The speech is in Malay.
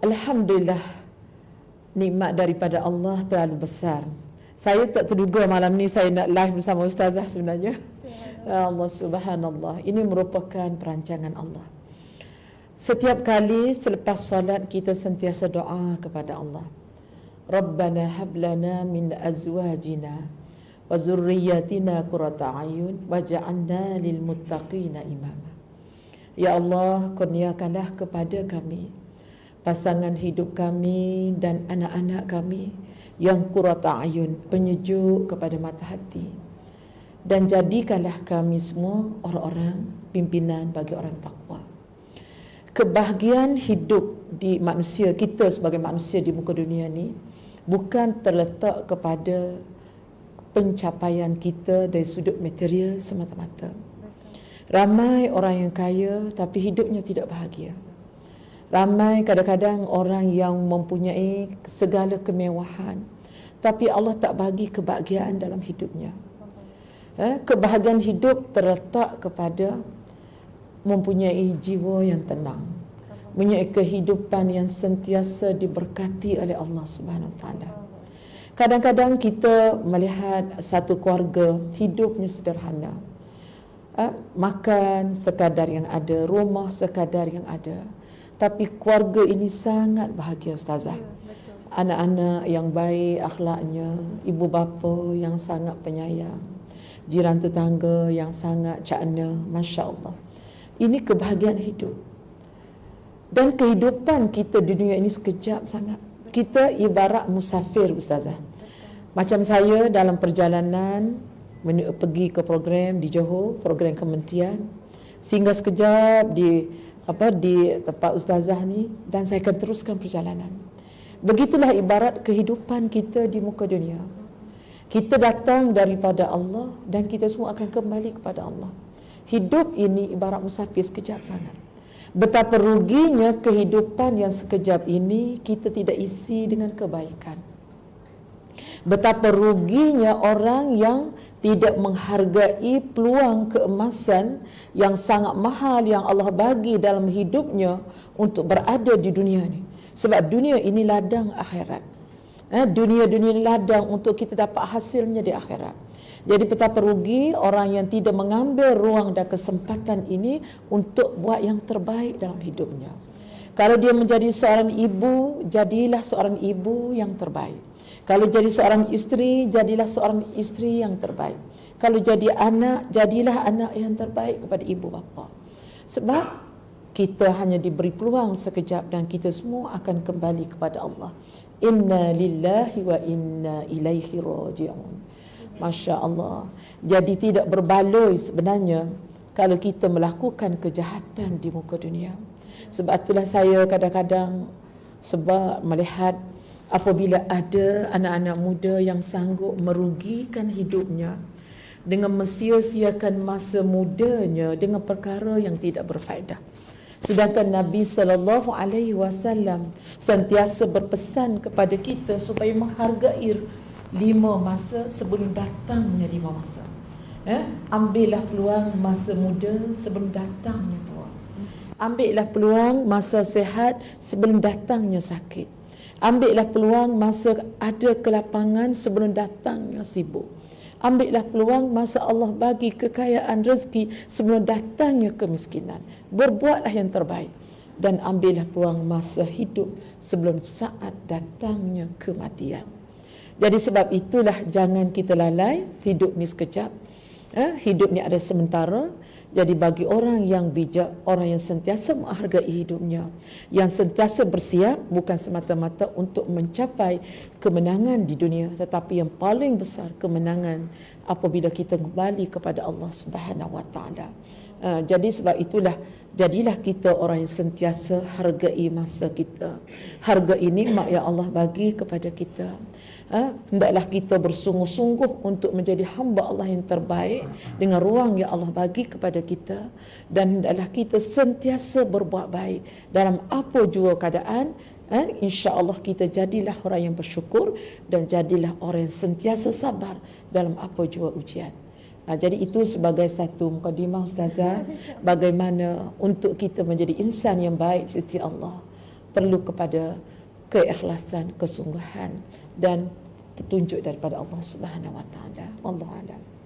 Alhamdulillah, nikmat daripada Allah terlalu besar. Saya tak terduga malam ni saya nak live bersama Ustazah sebenarnya. Allah subhanallah. Ini merupakan perancangan Allah. Setiap kali selepas solat kita sentiasa doa kepada Allah. Rabbana hablana min azwajina wa zurriyyatina qurrata a'yun waj'alna lil muttaqina imama. Ya Allah, kurniakanlah kepada kami pasangan hidup kami dan anak-anak kami yang qurrata a'yun, penyejuk kepada mata hati. Dan jadikanlah kami semua orang-orang pimpinan bagi orang takwa. Kebahagiaan hidup di manusia, kita sebagai manusia di muka dunia ni bukan terletak kepada pencapaian kita dari sudut material semata-mata. Ramai orang yang kaya tapi hidupnya tidak bahagia. Ramai kadang-kadang orang yang mempunyai segala kemewahan tapi Allah tak bagi kebahagiaan dalam hidupnya. Kebahagiaan hidup terletak kepada mempunyai jiwa yang tenang, mempunyai kehidupan yang sentiasa diberkati oleh Allah Subhanahu Wa Taala. Kadang-kadang kita melihat satu keluarga hidupnya sederhana, makan sekadar yang ada, rumah sekadar yang ada, tapi keluarga ini sangat bahagia Ustazah. Anak-anak yang baik akhlaknya, ibu bapa yang sangat penyayang, jiran tetangga yang sangat cakna, Masya Allah. Ini kebahagiaan hidup. Dan kehidupan kita di dunia ini sekejap sangat. Kita ibarat musafir Ustazah. Macam saya dalam perjalanan pergi ke program di Johor, program kementerian, sehingga sekejap di tempat Ustazah ni, dan saya akan teruskan perjalanan. Begitulah ibarat kehidupan kita di muka dunia. Kita datang daripada Allah dan kita semua akan kembali kepada Allah. Hidup ini ibarat musafir sekejap sangat. Betapa ruginya kehidupan yang sekejap ini kita tidak isi dengan kebaikan. Betapa ruginya orang yang tidak menghargai peluang keemasan yang sangat mahal yang Allah bagi dalam hidupnya untuk berada di dunia ini. Sebab dunia ini ladang akhirat. Dunia-dunia ladang untuk kita dapat hasilnya di akhirat. Jadi betapa rugi orang yang tidak mengambil ruang dan kesempatan ini untuk buat yang terbaik dalam hidupnya. Kalau dia menjadi seorang ibu, jadilah seorang ibu yang terbaik. Kalau jadi seorang isteri, jadilah seorang isteri yang terbaik. Kalau jadi anak, jadilah anak yang terbaik kepada ibu bapa. Sebab kita hanya diberi peluang sekejap dan kita semua akan kembali kepada Allah. Inna lillahi wa inna ilaihi raji'un. Masya Allah. Jadi tidak berbaloi sebenarnya kalau kita melakukan kejahatan di muka dunia. Sebab itulah saya kadang-kadang sebab melihat apabila ada anak-anak muda yang sanggup merugikan hidupnya dengan mensia-siakan masa mudanya dengan perkara yang tidak berfaedah. Sedangkan Nabi SAW sentiasa berpesan kepada kita supaya menghargai 5 masa sebelum datangnya 5 masa. Ambillah peluang masa muda sebelum datangnya tua. Ambillah peluang masa sehat sebelum datangnya sakit. Ambillah peluang masa ada kelapangan sebelum datangnya sibuk. Ambillah peluang masa Allah bagi kekayaan rezeki sebelum datangnya kemiskinan. Berbuatlah yang terbaik. Dan ambillah peluang masa hidup sebelum saat datangnya kematian. Jadi sebab itulah jangan kita lalai, hidup ni sekejap. Hidup ni ada sementara. Jadi bagi orang yang bijak, orang yang sentiasa menghargai hidupnya, yang sentiasa bersiap bukan semata-mata untuk mencapai kemenangan di dunia, tetapi yang paling besar kemenangan apabila kita kembali kepada Allah Subhanahu Wa Taala. Jadi sebab itulah jadilah kita orang yang sentiasa hargai masa kita, hargai nikmat yang Allah bagi kepada kita. Hendaklah kita bersungguh-sungguh untuk menjadi hamba Allah yang terbaik dengan ruang yang Allah bagi kepada kita, dan hendaklah kita sentiasa berbuat baik dalam apa jua keadaan. InsyaAllah kita jadilah orang yang bersyukur dan jadilah orang yang sentiasa sabar dalam apa jua ujian. Jadi itu sebagai satu mukadimah Ustazah, bagaimana untuk kita menjadi insan yang baik di sisi Allah. perlu kepada keikhlasan, kesungguhan dan petunjuk daripada Allah Subhanahu Wa Taala. Wallahu a'lam.